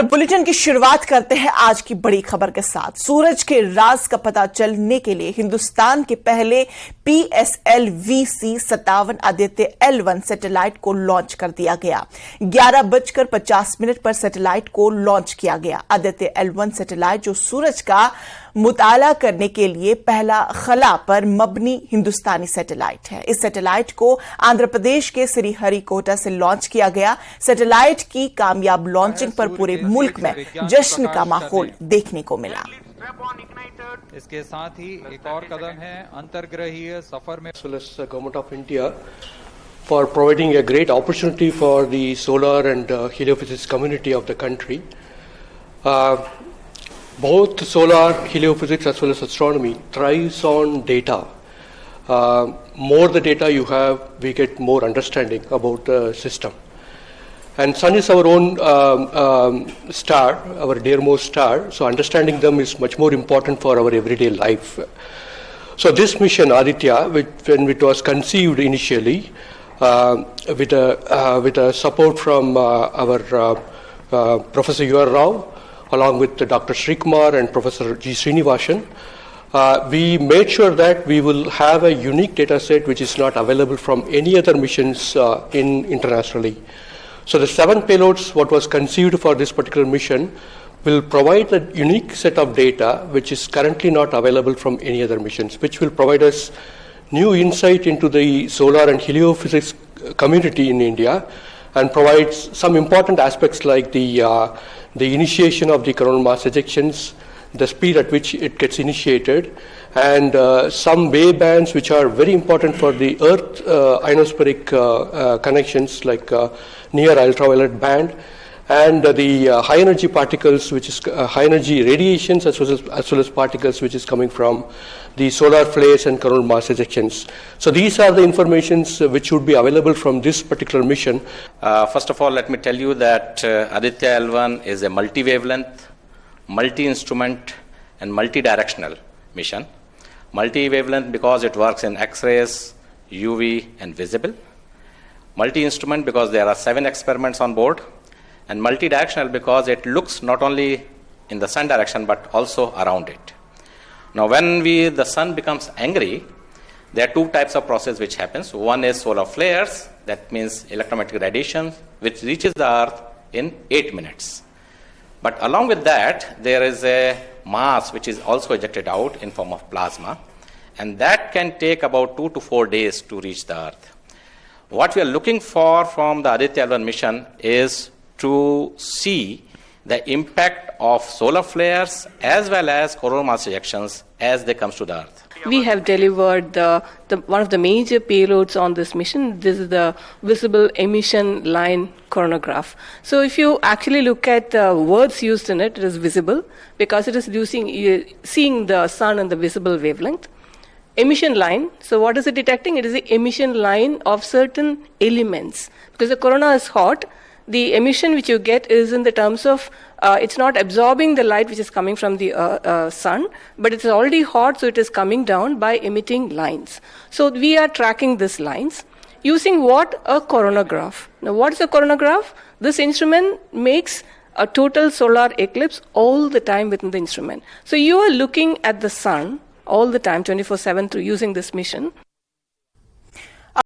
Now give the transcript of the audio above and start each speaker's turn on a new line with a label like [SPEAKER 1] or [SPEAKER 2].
[SPEAKER 1] और बुलेटिन की शुरुआत करते हैं आज की बड़ी खबर के साथ। सूरज के राज का पता चलने के लिए हिंदुस्तान के पहले PSLV-57 आदित्य-L1 सैटेलाइट को लॉन्च कर दिया गया। 11:50 पर सैटेलाइट को लॉन्च किया गया। आदित्य-L1 सैटेलाइट जो सूरज का मुताला करने के लिए पहला खला पर मबनी हिंदुस्तानी सैटेलाइट है। इस सैटेलाइट को आंध्र प्रदेश के श्रीहरिकोटा से लॉन्च किया गया। सैटेलाइट की कामयाब लॉन्चिंग पर पूरे मुल्क में जश्न का माहौल देखने को मिला।
[SPEAKER 2] इसके साथ ही एक और कदम है अंतर्ग्रहीय सफर में
[SPEAKER 3] government of India for providing a great opportunity for the solar and heliophysics community of the country. Both solar, heliophysics as well as astronomy thrives on data. More the data you have, we get more understanding about the system. And Sun is our own star, our dearmost star, so understanding them is much more important for our everyday life. So this mission, Aditya, when it was conceived initially, with a support from our Professor U.R. Rao, along with Dr. Srikumar and Professor G. Srinivasan, we made sure that we will have a unique data set which is not available from any other missions internationally. So the 7 payloads, what was conceived for this particular mission, will provide a unique set of data which is currently not available from any other missions, which will provide us new insight into the solar and heliophysics community in India, and provides some important aspects like the initiation of the coronal mass ejections, the speed at which it gets initiated, and some wave bands which are very important for the Earth ionospheric connections, like near ultraviolet band, and the high energy particles, which is high energy radiations as well as particles which is coming from the solar flares and coronal mass ejections. So these are the informations which would be available from this particular mission.
[SPEAKER 4] First of all, let me tell you that Aditya-L1 is a multi-wavelength, multi-instrument and multi-directional mission. Multi-wavelength because it works in X-rays, UV and visible. Multi-instrument because there are 7 experiments on board. And multi-directional because it looks not only in the sun direction but also around it. Now when the sun becomes angry, there are 2 types of process which happens. One is solar flares, that means electromagnetic radiation, which reaches the earth in 8 minutes. But along with that, there is a mass which is also ejected out in form of plasma, and that can take about 2 to 4 days to reach the earth. What we are looking for from the Aditya-L1 mission is to see the impact of solar flares as well as coronal mass ejections as they come to the earth.
[SPEAKER 5] We have delivered one of the major payloads on this mission. This is the visible emission line coronagraph. So if you actually look at the words used in it, it is visible because it is seeing the sun in the visible wavelength. Emission line, so what is it detecting? It is the emission line of certain elements. Because the corona is hot, the emission which you get is in the terms of, it's not absorbing the light which is coming from the sun, but it's already hot, so it is coming down by emitting lines. So we are tracking these lines using what? A coronagraph. Now what is a coronagraph? This instrument makes a total solar eclipse all the time within the instrument. So you are looking at the sun all the time, 24/7, through using this mission.